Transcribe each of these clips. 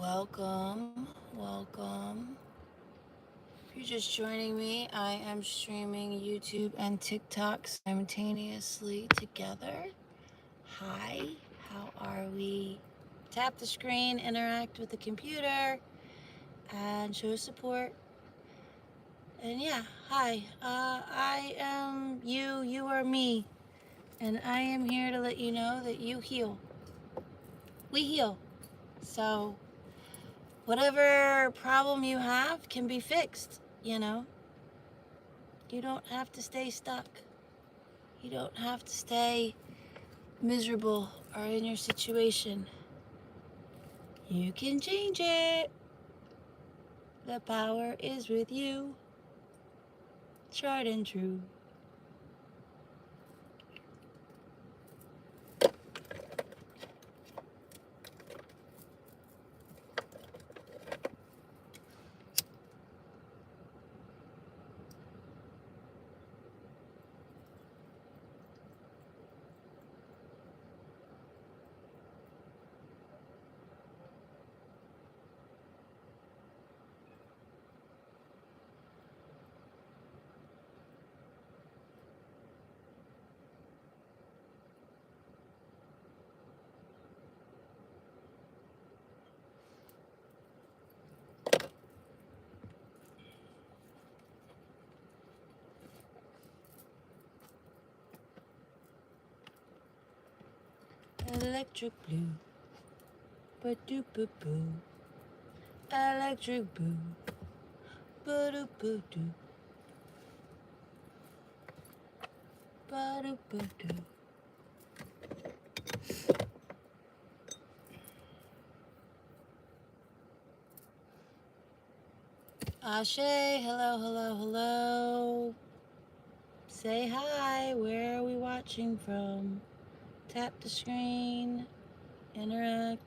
Welcome, welcome. If you're just joining me, I am streaming YouTube and TikTok simultaneously together. Hi, how are we? Tap the screen, interact with the computer, and show support. And yeah, hi, I am you, you are me, and I am here to let you know that you heal. We heal. So, whatever problem you have can be fixed, you know? You don't have to stay stuck. You don't have to stay miserable or in your situation. You can change it. The power is with you. Tried and true. Electric blue. Ba-doop-boo-boo. Electric blue. Ba-doop-boo-doo. Ba-doop-boo-doo. Ashe, hello, hello, hello. Say hi. Where are we watching from? Tap the screen. Interact.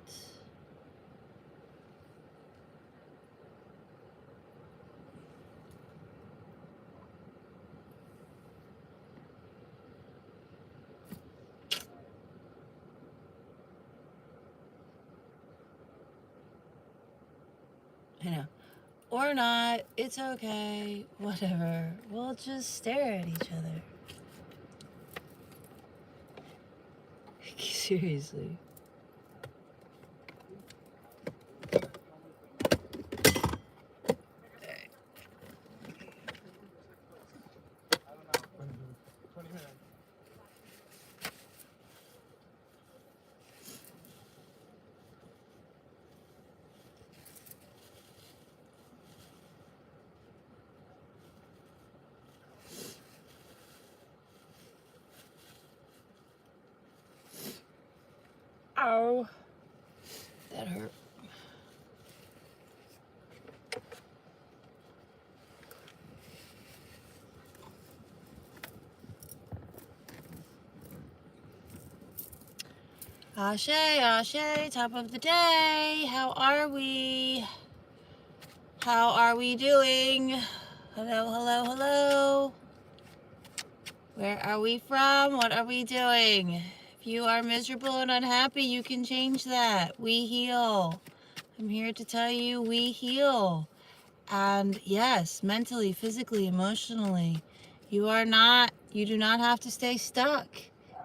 I know. Or not. It's okay. Whatever. We'll just stare at each other. Seriously. Ow. That hurt. Ashe, Ashe, top of the day. How are we? How are we doing? Hello, hello, hello. Where are we from? What are we doing? If you are miserable and unhappy, you can change that. We heal. I'm here to tell you we heal. And yes, mentally, physically, emotionally, you do not have to stay stuck.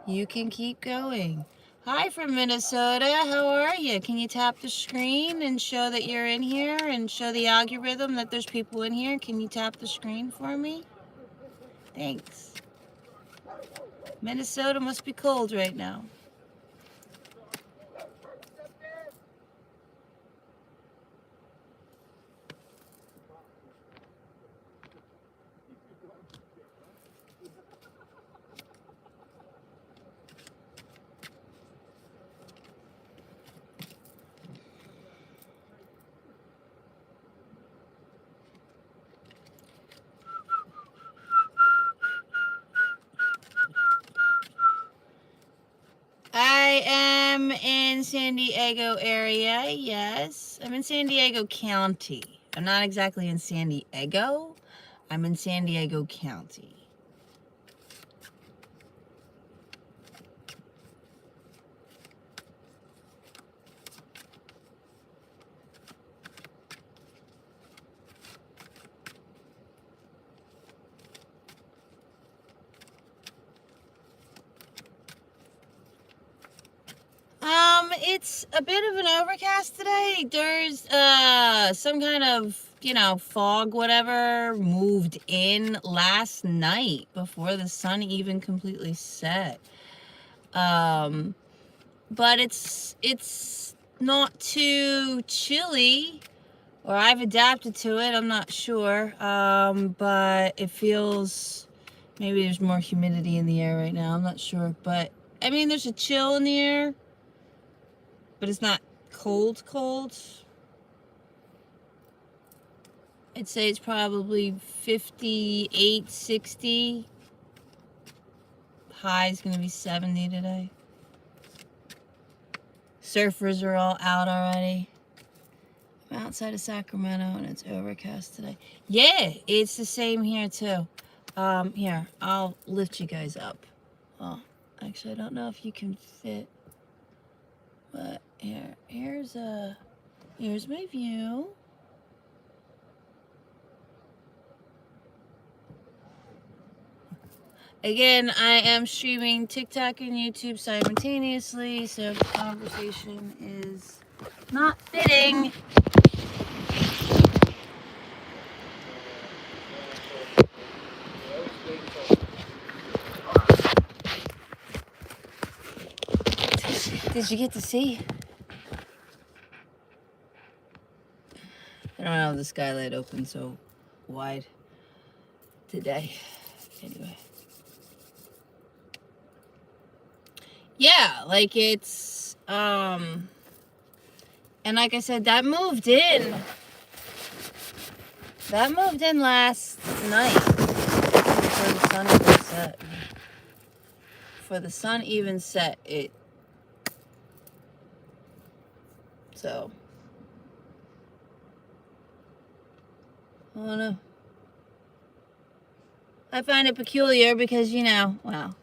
You can keep going. Hi from Minnesota. How are you? Can you tap the screen and show that you're in here and show the algorithm that there's people in here? Can you tap the screen for me? Thanks. Minnesota must be cold right now. I am in San Diego area, yes. I'm in San Diego County. I'm not exactly in San Diego. I'm in San Diego County. it's a bit of an overcast today. There's some kind of, fog, whatever, moved in last night before the sun even completely set. But it's not too chilly, or I've adapted to it, I'm not sure. But it feels, maybe there's more humidity in the air right now, I'm not sure. But I mean, there's a chill in the air, but it's not cold. I'd say it's probably 58, 60. High is going to be 70 today. Surfers are all out already. I'm outside of Sacramento and it's overcast today. Yeah, it's the same here too. Here, I'll lift you guys up. Well, actually, I don't know if you can fit. But here's my view. Again, I am streaming TikTok and YouTube simultaneously, so if the conversation is not fitting, did you get to see? I don't have the skylight open so wide today. Anyway. Yeah, like it's, and like I said, that moved in last night before the sun even set. Before the sun even set, so, I don't know. I find it peculiar because, well,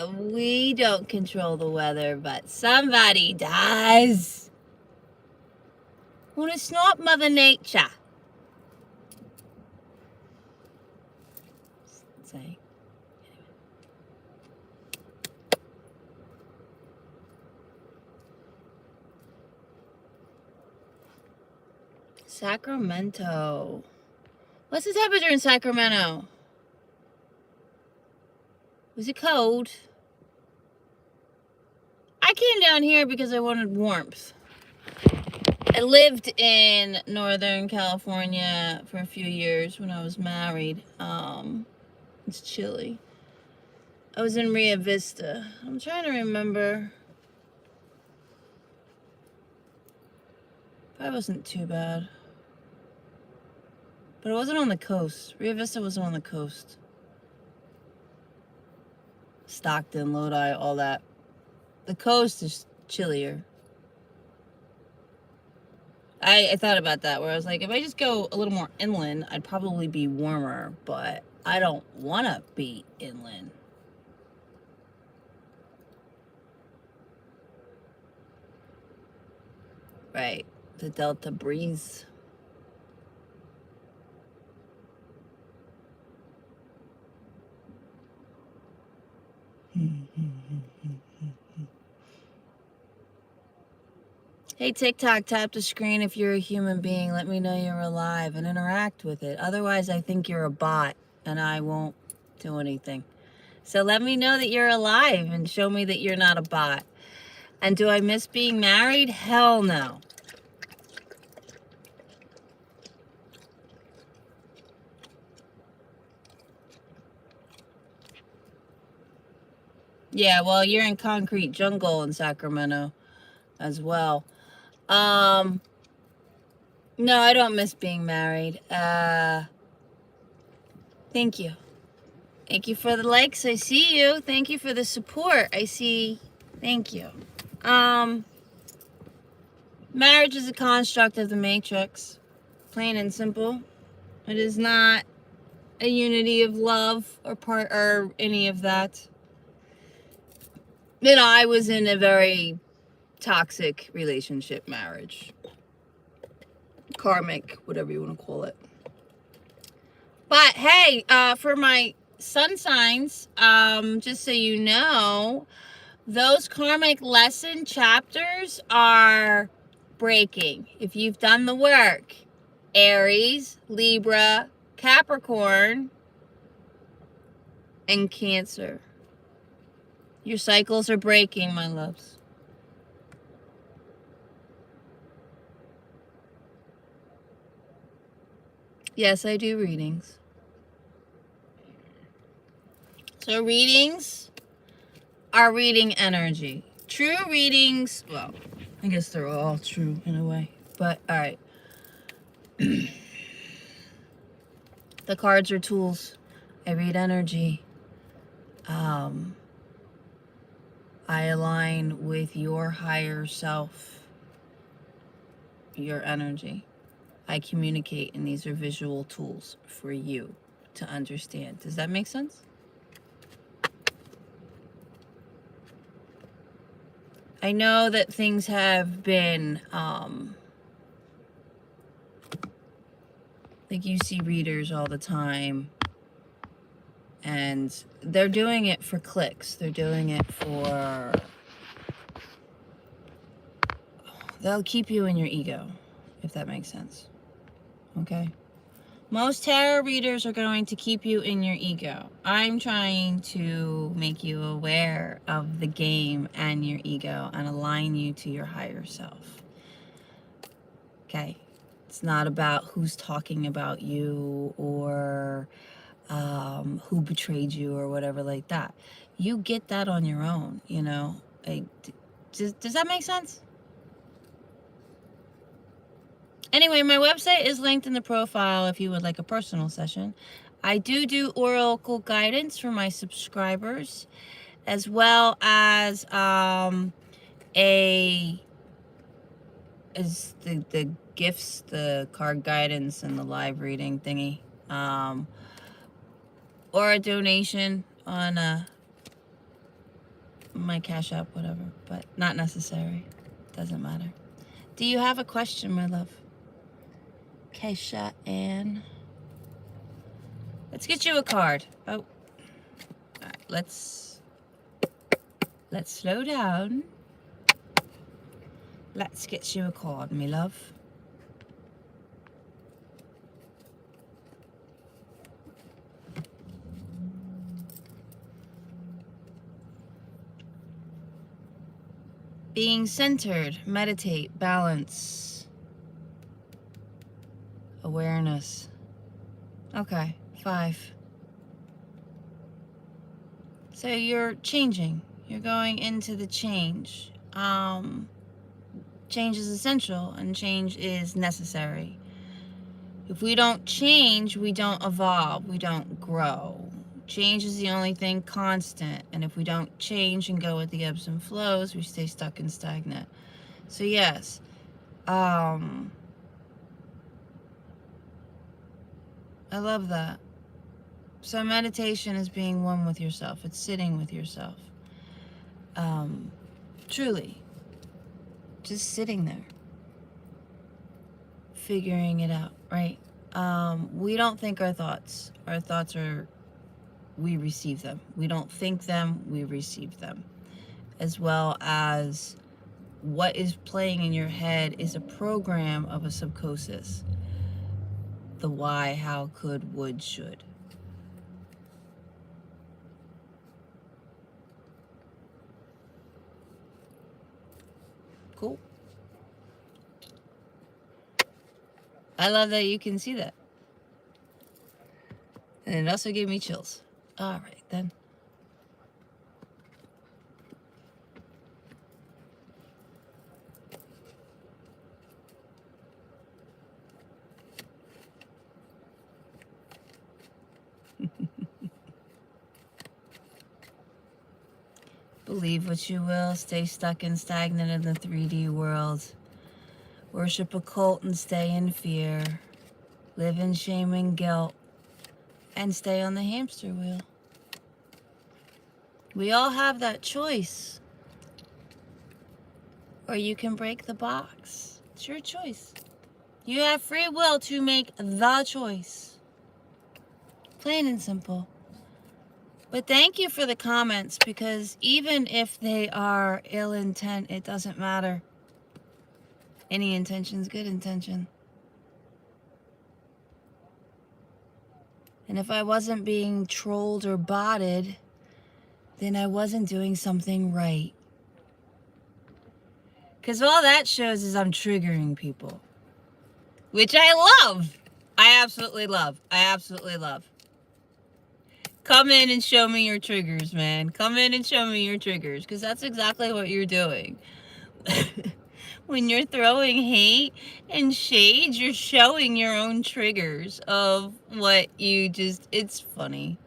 we don't control the weather, but somebody does. Well, it's not Mother Nature. Say. Sacramento. What's the temperature in Sacramento? Was it cold? I came down here because I wanted warmth. I lived in Northern California for a few years when I was married. It's chilly. I was in Rio Vista. I'm trying to remember. Probably wasn't too bad. But it wasn't on the coast. Rio Vista wasn't on the coast. Stockton, Lodi, all that. The coast is chillier. I thought about that, where I was like, if I just go a little more inland, I'd probably be warmer, but I don't want to be inland. Right, the Delta breeze. Hey, TikTok, tap the screen if you're a human being. Let me know you're alive and interact with it. Otherwise, I think you're a bot and I won't do anything. So let me know that you're alive and show me that you're not a bot. And do I miss being married? Hell no. Yeah, well, you're in concrete jungle in Sacramento as well. No, I don't miss being married. Thank you. Thank you for the likes. I see you. Thank you for the support. I see. Thank you. Marriage is a construct of the Matrix. Plain and simple. It is not a unity of love or any of that. I was in a very toxic relationship, marriage. Karmic, whatever you want to call it. But hey, for my sun signs, just so you know, those karmic lesson chapters are breaking. If you've done the work, Aries, Libra, Capricorn, and Cancer. Your cycles are breaking, my loves. Yes, I do readings. So readings are reading energy. True readings, well, I guess they're all true in a way. But, all right. The cards are tools. I read energy. I align with your higher self, your energy. I communicate, and these are visual tools for you to understand. Does that make sense? I know that things have been, like you see readers all the time, and they're doing it for clicks. They're doing it for, they'll keep you in your ego, if that makes sense. Okay? Most tarot readers are going to keep you in your ego. I'm trying to make you aware of the game and your ego and align you to your higher self. Okay? It's not about who's talking about you or who betrayed you or whatever like that. You get that on your own, you know? Like, does that make sense? Anyway, my website is linked in the profile if you would like a personal session. I do oracle guidance for my subscribers, as well as the gifts, the card guidance, and the live reading thingy, or a donation on my Cash App, whatever, but not necessary. Doesn't matter. Do you have a question, my love? Keisha Ann. Let's get you a card. Oh, all right, let's slow down. Let's get you a card, me love. Being centered, meditate, balance, awareness. Okay, 5. So you're changing. You're going into the change. Change is essential and change is necessary. If we don't change, we don't evolve, we don't grow. Change is the only thing constant, and if we don't change and go with the ebbs and flows, we stay stuck and stagnant. So yes, I love that. So meditation is being one with yourself. It's sitting with yourself. Truly, just sitting there, figuring it out, right? We don't think our thoughts. Our thoughts are, we receive them. We don't think them, we receive them. As well as what is playing in your head is a program of a subconscious. The why, how, could, would, should. Cool. I love that you can see that. And it also gave me chills. All right, then. Believe what you will. Stay stuck and stagnant in the 3D world. Worship a cult and stay in fear. Live in shame and guilt. And stay on the hamster wheel. We all have that choice. Or you can break the box. It's your choice. You have free will to make the choice. Plain and simple. But thank you for the comments, because even if they are ill intent, it doesn't matter. Any intention's good intention. And if I wasn't being trolled or botted, then I wasn't doing something right. Because all that shows is I'm triggering people. Which I love. I absolutely love. I absolutely love. Come in and show me your triggers, man. Come in and show me your triggers, because that's exactly what you're doing. When you're throwing hate and shade, you're showing your own triggers of what you just, it's funny.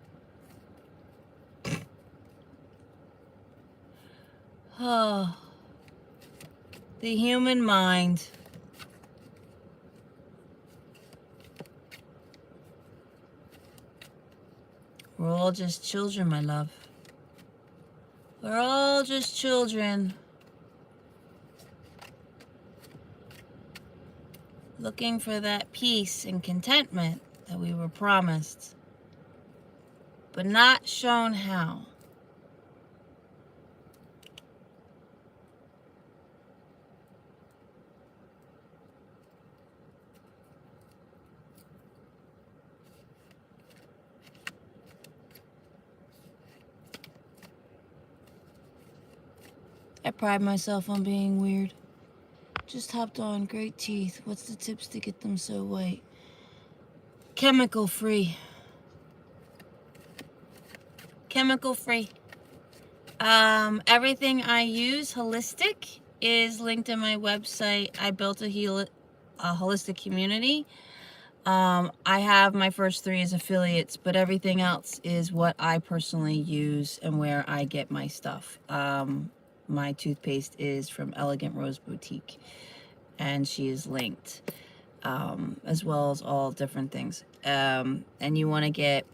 Oh, the human mind. We're all just children, my love. We're all just children. Looking for that peace and contentment that we were promised, but not shown how. I pride myself on being weird. Just hopped on. Great teeth. What's the tips to get them so white? Chemical free. Chemical free. Everything I use holistic is linked in my website. I built a holistic community. I have my first 3 as affiliates, but everything else is what I personally use and where I get my stuff. My toothpaste is from Elegant Rose Boutique, and she is linked, as well as all different things. And you want to get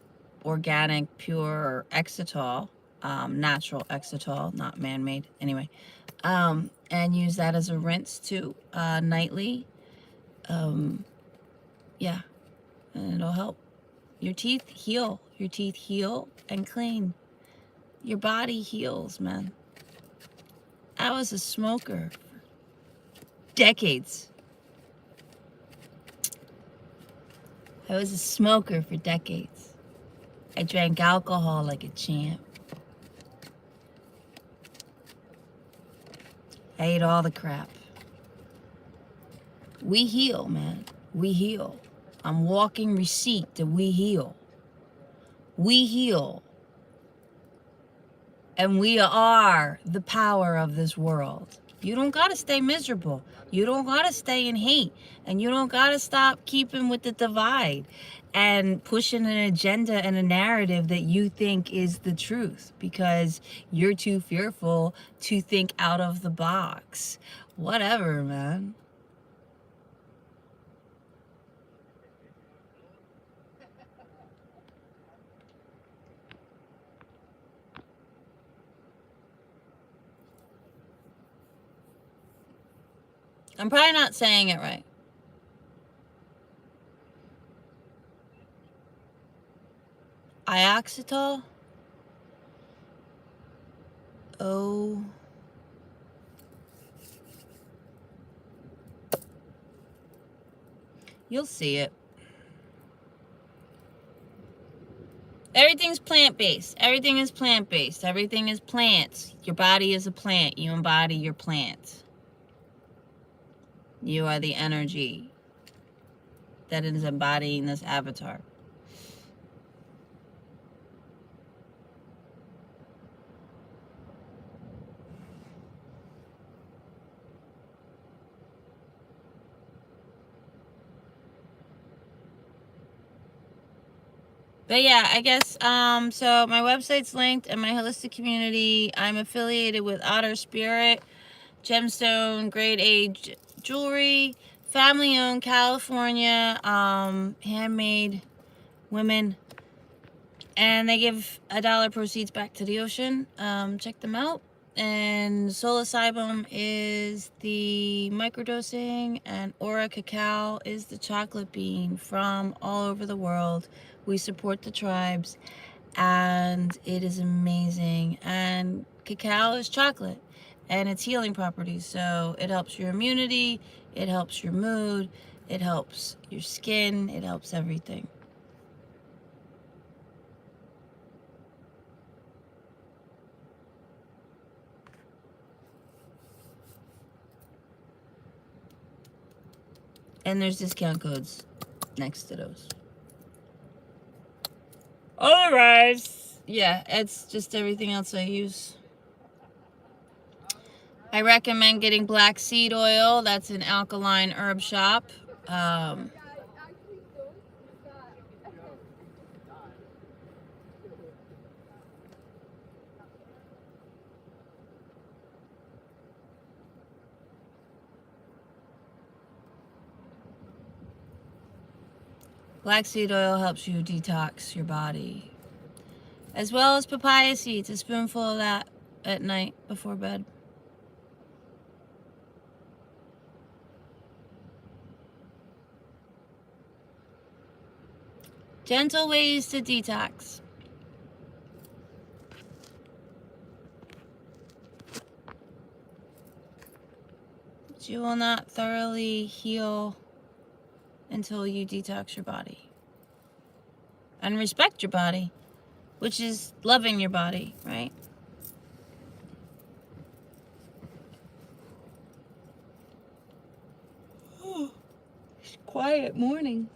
organic, pure Exitol, natural Exitol, not man-made, anyway, and use that as a rinse too, nightly. Yeah, and it'll help. Your teeth heal. Your teeth heal and clean. Your body heals, man. I was a smoker for decades. I was a smoker for decades. I drank alcohol like a champ. I ate all the crap. We heal, man. We heal. I'm walking receipt that we heal. We heal. And we are the power of this world. You don't gotta stay miserable. You don't gotta stay in hate. And you don't gotta stop keeping with the divide and pushing an agenda and a narrative that you think is the truth, because you're too fearful to think out of the box. Whatever, man. I'm probably not saying it right. Ioxetol? Oh. You'll see it. Everything's plant-based. Everything is plant-based. Everything is plants. Your body is a plant. You embody your plant. You are the energy that is embodying this avatar. But yeah, I guess, so my website's linked and my holistic community. I'm affiliated with Otter Spirit, Gemstone, Grade A Jewelry, family-owned, California, handmade women. And they give $1 proceeds back to the ocean. Check them out. And psilocybin is the microdosing, and Aura Cacao is the chocolate bean from all over the world. We support the tribes, and it is amazing. And cacao is chocolate, and it's healing properties, so it helps your immunity, it helps your mood, it helps your skin, it helps everything. And there's discount codes next to those. Otherwise, yeah, it's just everything else I use. I recommend getting black seed oil. That's an alkaline herb shop. Black seed oil helps you detox your body. As well as papaya seeds, a spoonful of that at night before bed. Gentle ways to detox. But you will not thoroughly heal until you detox your body. And respect your body, which is loving your body, right? Oh, it's quiet morning.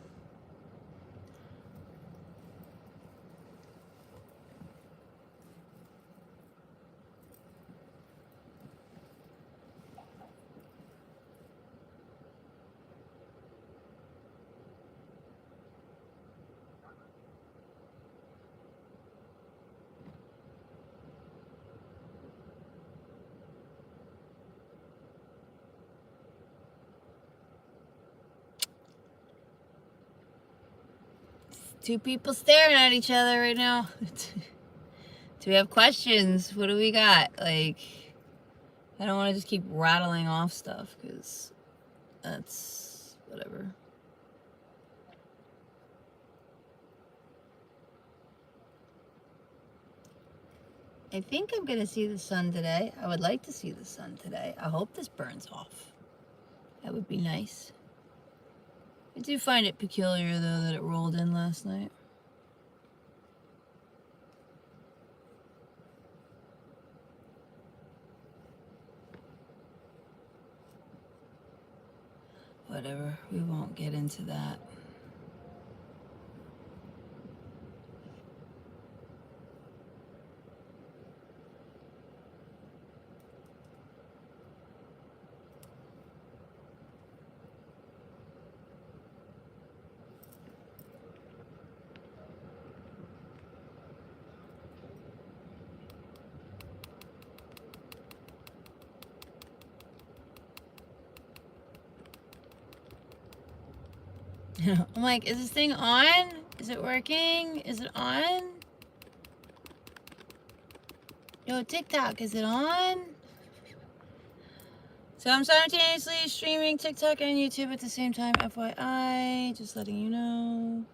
Two people staring at each other right now. Do we have questions? What do we got? Like, I don't want to just keep rattling off stuff because that's whatever. I think I'm going to see the sun today. I would like to see the sun today. I hope this burns off. That would be nice. I do find it peculiar, though, that it rolled in last night. Whatever. We won't get into that. I'm like, is this thing on? Is it working? Is it on? Yo, TikTok, is it on? So I'm simultaneously streaming TikTok and YouTube at the same time, FYI, just letting you know.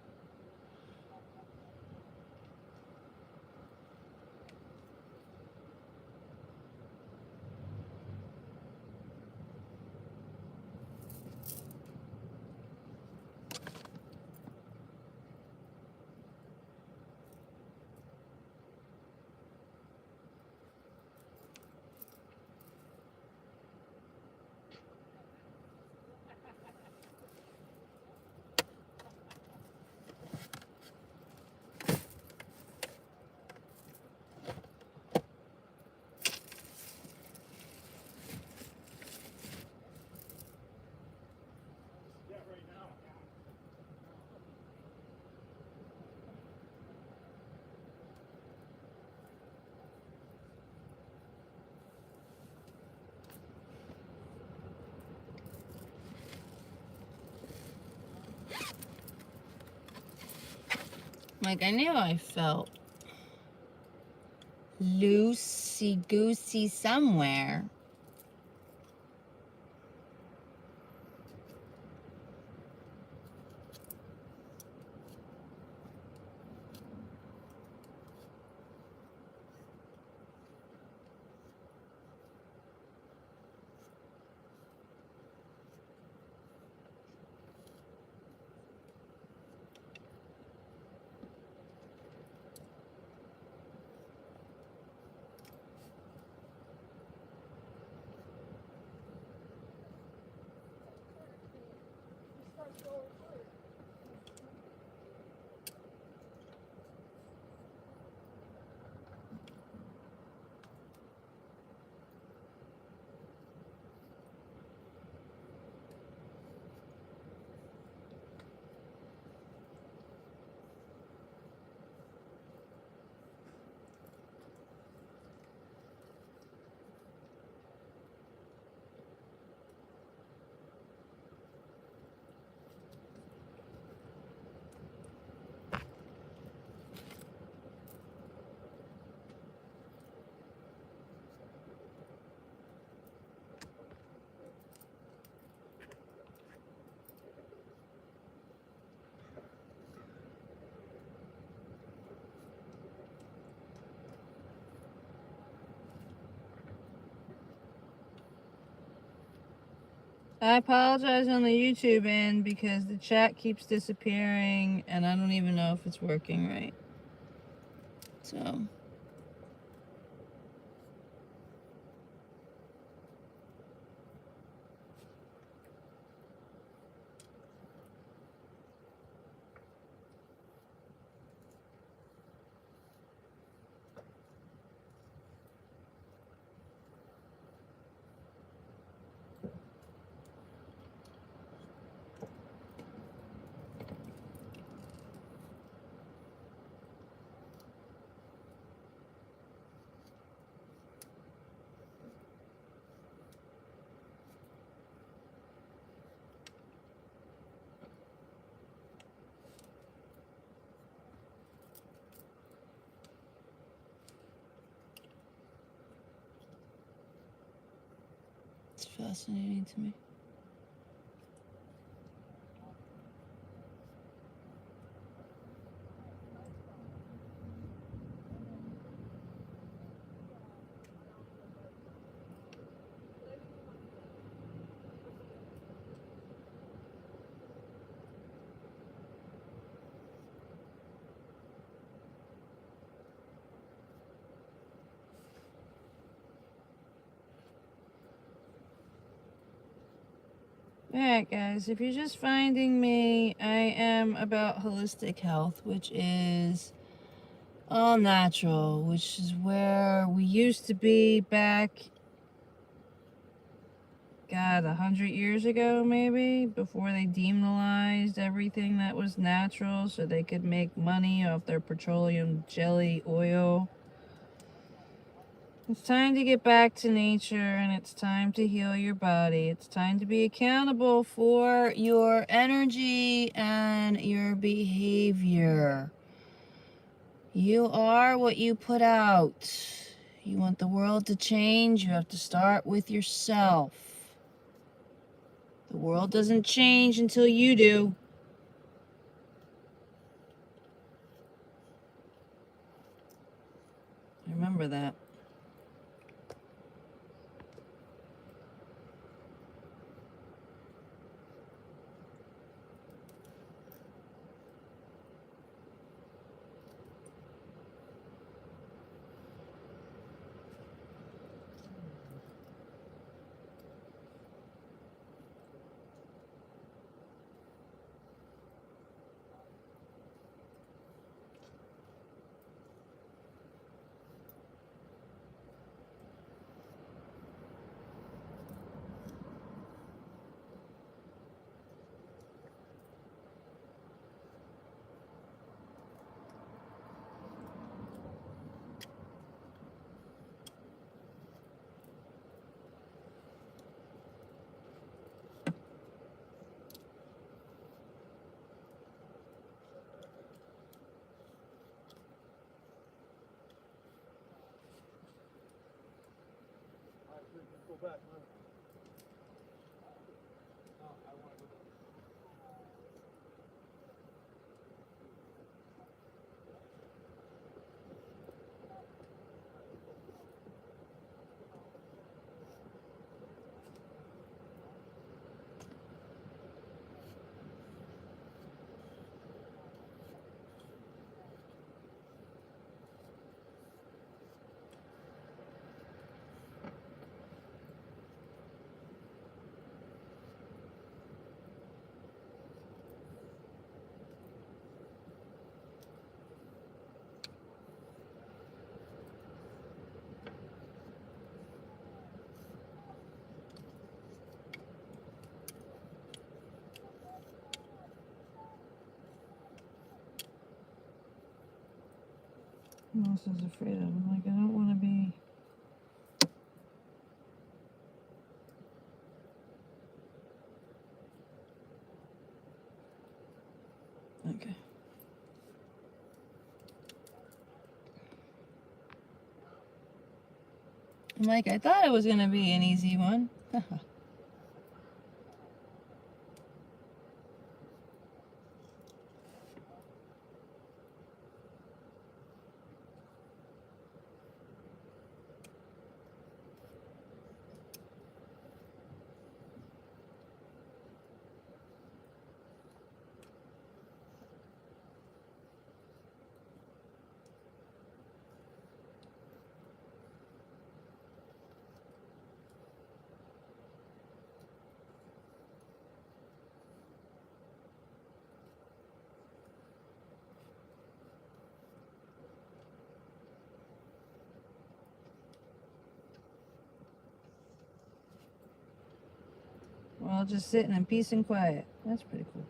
Like, I knew I felt loosey-goosey somewhere. I apologize on the YouTube end because the chat keeps disappearing and I don't even know if it's working right. So, it's fascinating to me. Alright guys, if you're just finding me, I am about holistic health, which is all natural, which is where we used to be back, God, 100 years ago maybe, before they demonized everything that was natural so they could make money off their petroleum jelly oil. It's time to get back to nature and it's time to heal your body. It's time to be accountable for your energy and your behavior. You are what you put out. You want the world to change, you have to start with yourself. The world doesn't change until you do. Remember that. else I was afraid of. I'm like, I don't want to be... Okay. I'm like, I thought it was going to be an easy one. We're all just sitting in peace and quiet. That's pretty cool.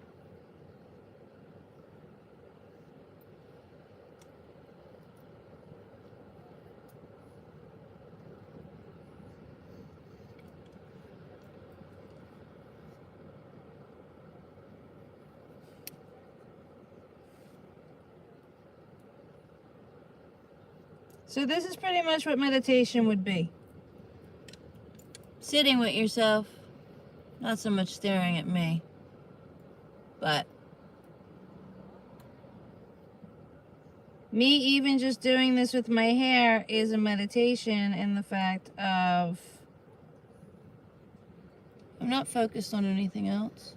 So this is pretty much what meditation would be. Sitting with yourself, not so much staring at me, but me even just doing this with my hair is a meditation in the fact of I'm not focused on anything else.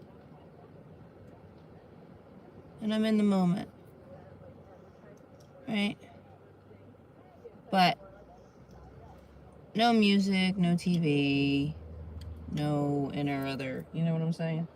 And I'm in the moment. Right? But no music, no TV, no inner other. You know what I'm saying?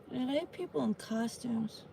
And I have people in costumes.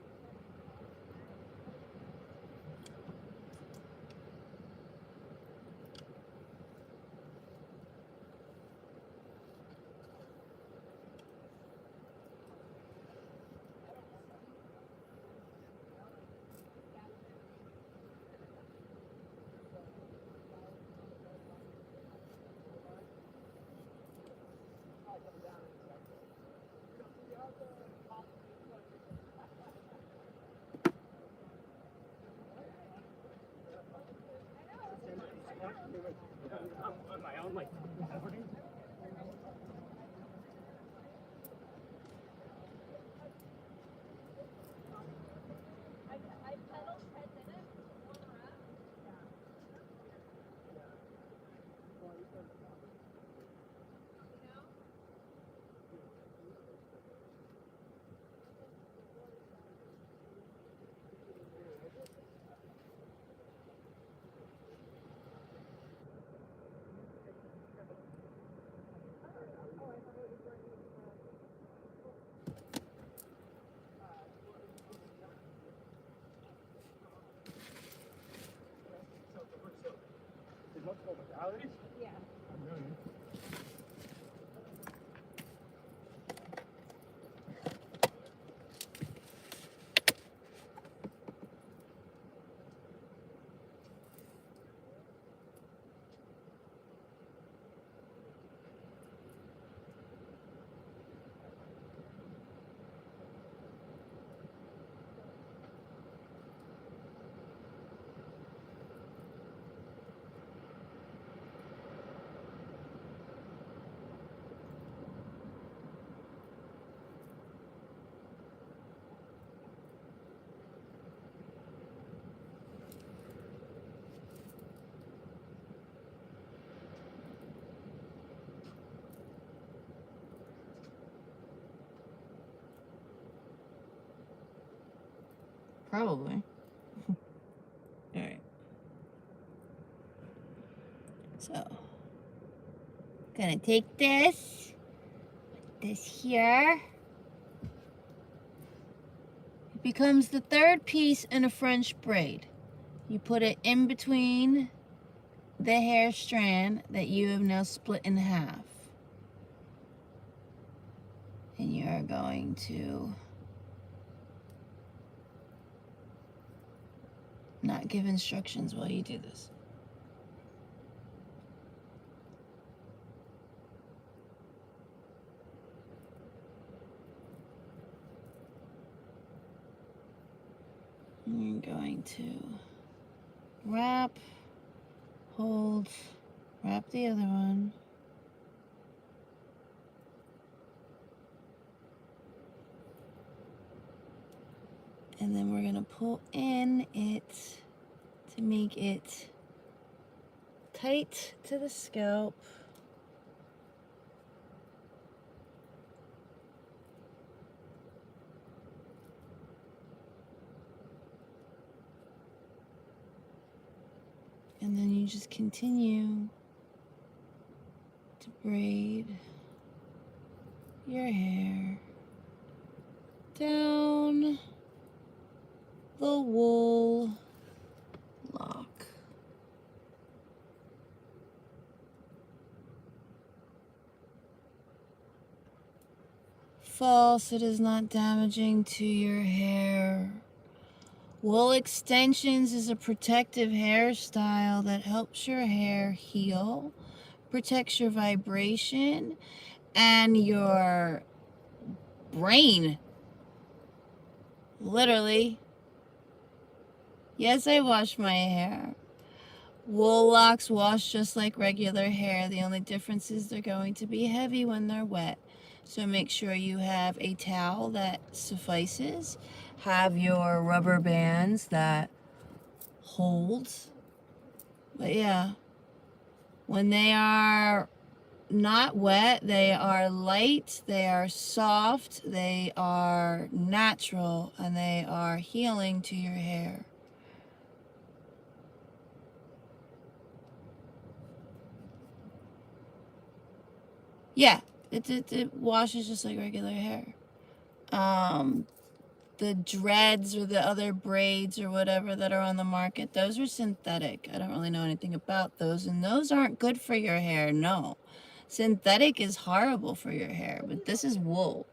Yeah. Probably. Alright. So, gonna take this here. It becomes the third piece in a French braid. You put it in between the hair strand that you have now split in half. And you are going to not give instructions while you do this. And you're going to wrap, hold, wrap the other one. And then we're going to pull in it to make it tight to the scalp. And then you just continue to braid your hair down the wool lock. False, it is not damaging to your hair. Wool extensions is a protective hairstyle that helps your hair heal, protects your vibration, and your brain. Literally. Yes, I wash my hair. Wool locks wash just like regular hair. The only difference is they're going to be heavy when they're wet. So make sure you have a towel that suffices. Have your rubber bands that hold. But yeah, when they are not wet, they are light, they are soft, they are natural, and they are healing to your hair. Yeah, it washes just like regular hair. The dreads or the other braids or whatever that are on the market, those are synthetic. I don't really know anything about those, and those aren't good for your hair, no. Synthetic is horrible for your hair, but this is wool.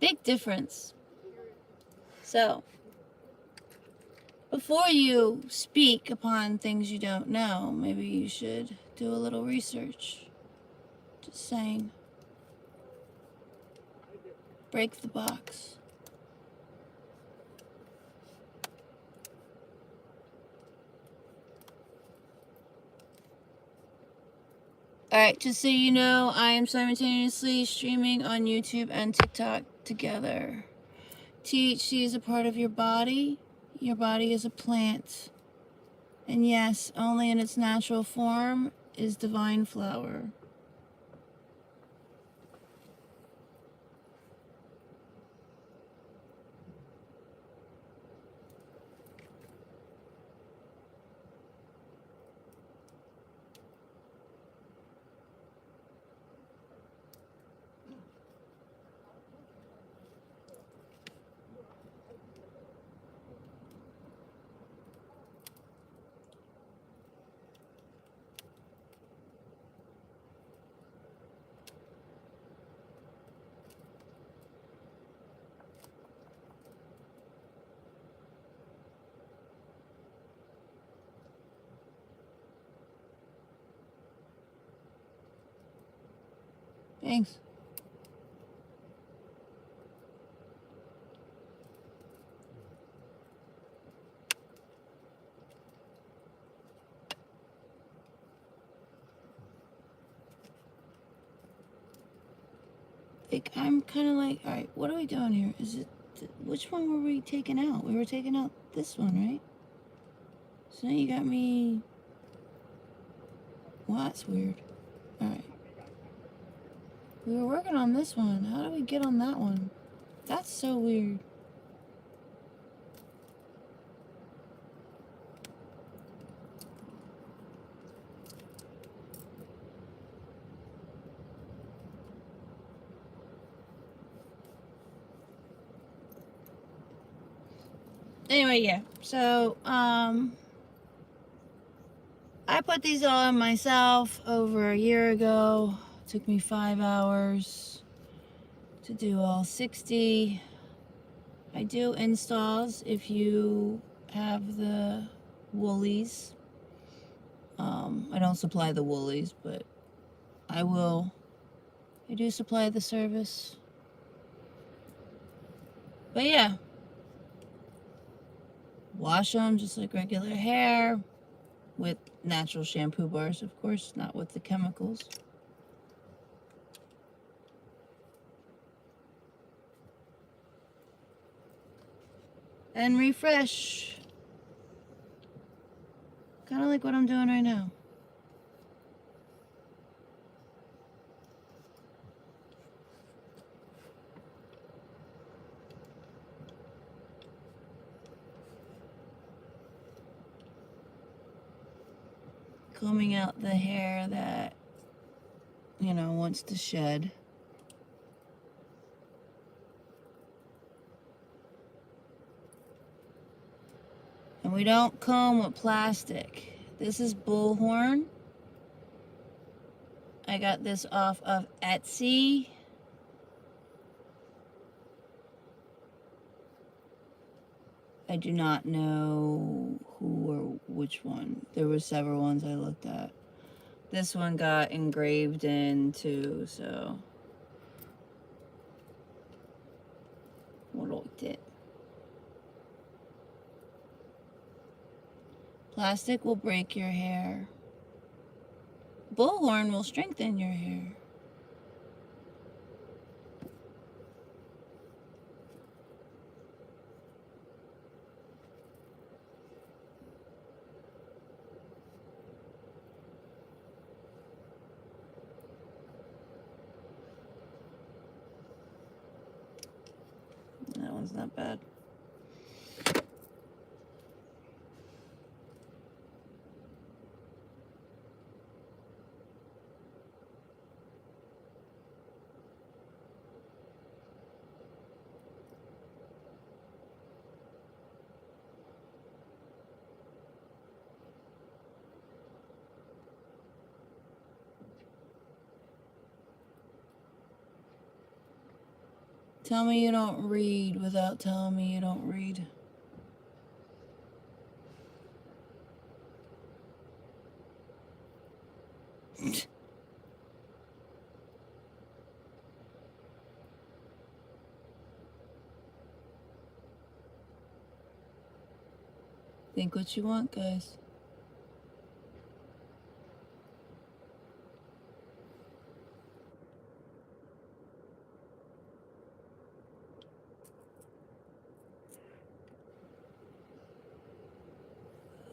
Big difference. So, before you speak upon things you don't know, maybe you should do a little research. Just saying. Break the box. Alright, just so you know, I am simultaneously streaming on YouTube and TikTok together. THC is a part of your body. Your body is a plant. And yes, only in its natural form is divine flower. Thanks. Like, I'm kind of like, alright, what are we doing here? Is it, which one were we taking out? We were taking out this one, right? So now you got me, well, that's weird. Alright. We were working on this one. How do we get on that one? That's so weird. Anyway, yeah. So, I put these all on myself over a year ago. It took me 5 hours to do all 60. I do installs if you have the woolies. I don't supply the woolies, but I will. I do supply the service. But yeah, wash them just like regular hair with natural shampoo bars, of course, not with the chemicals. And refresh. Kind of like what I'm doing right now. Combing out the hair that, you know, wants to shed. And we don't comb with plastic. This is bullhorn. I got this off of Etsy. I do not know who or which one. There were several ones I looked at. This one got engraved in too, so I liked it. Plastic will break your hair. Bullhorn will strengthen your hair. That one's not bad. Tell me you don't read without telling me you don't read. Think what you want, guys.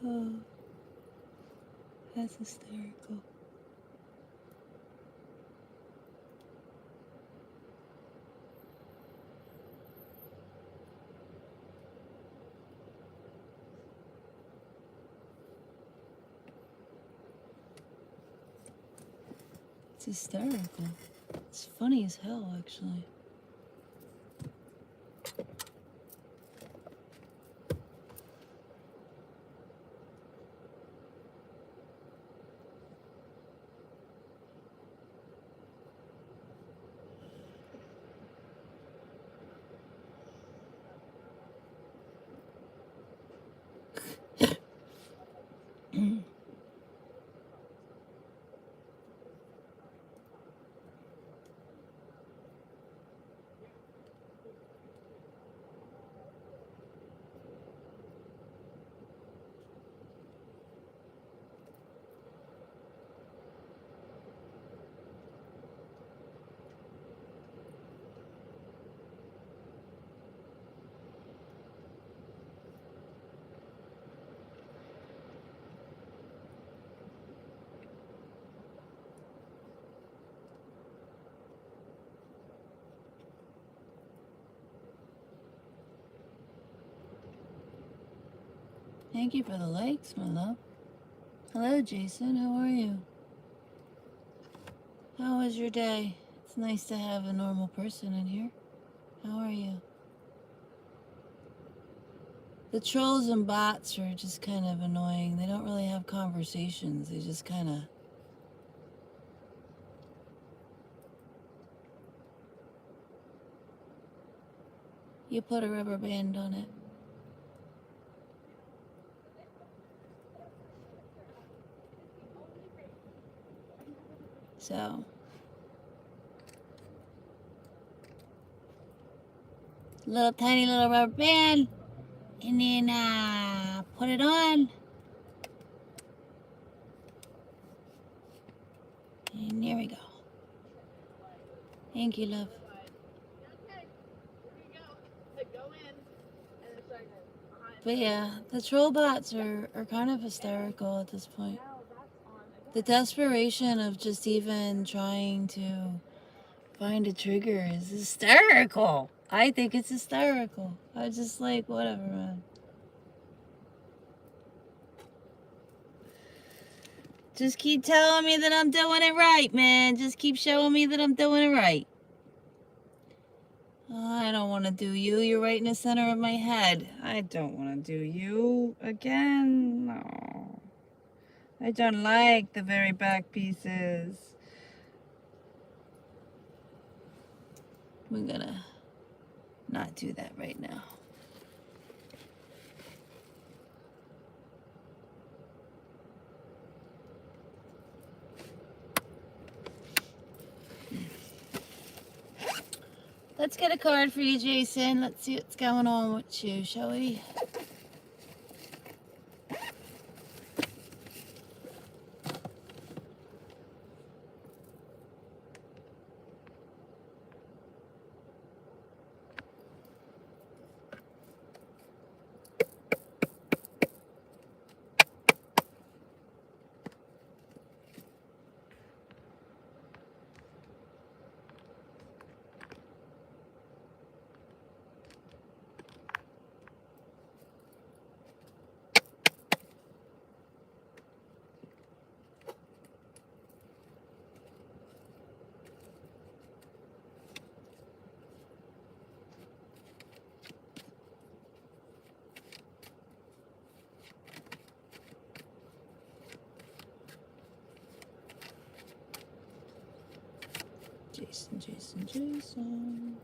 Oh, that's hysterical. It's hysterical. It's funny as hell, actually. Thank you for the likes, my love. Hello, Jason. How are you? How was your day? It's nice to have a normal person in here. How are you? The trolls and bots are just kind of annoying. They don't really have conversations. They just kind of... You put a rubber band on it. So, little tiny little rubber band, and then put it on. And there we go. Thank you, love. But yeah, the troll bots are kind of hysterical at this point. The desperation of just even trying to find a trigger is hysterical. I think it's hysterical. I just like, whatever, man. Just keep telling me that I'm doing it right, man. Just keep showing me that I'm doing it right. I don't want to do you. You're right in the center of my head. I don't want to do you again. No. I don't like the very back pieces. We're gonna not do that right now. Let's get a card for you, Jason. Let's see what's going on with you, shall we? Jason.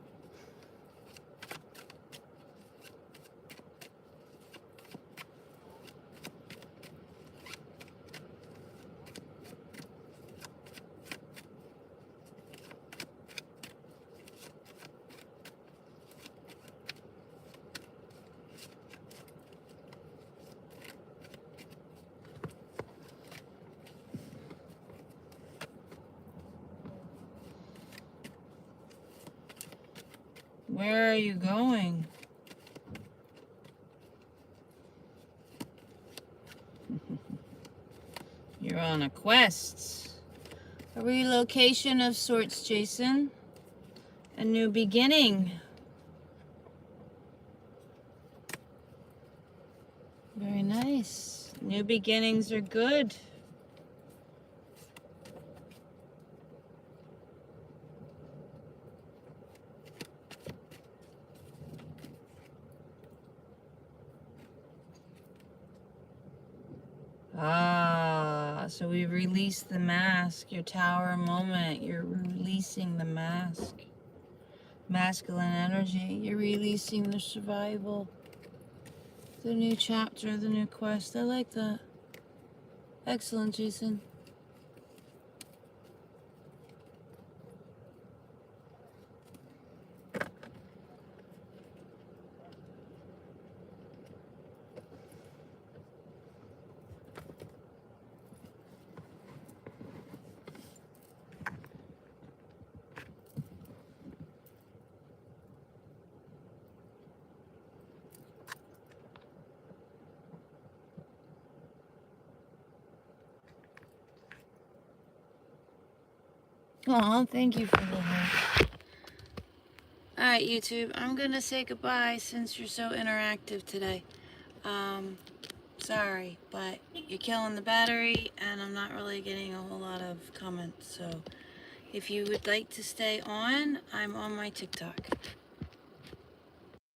Where are you going? You're on a quest. A relocation of sorts, Jason. A new beginning. Very nice. New beginnings are good. So we've released the mask, your tower moment. You're releasing the mask. Masculine energy. You're releasing the survival. The new chapter, the new quest. I like that. Excellent, Jason. Oh, thank you for the help. Alright, YouTube, I'm gonna say goodbye since you're so interactive today. Sorry, but you're killing the battery and I'm not really getting a whole lot of comments. So if you would like to stay on, I'm on my TikTok.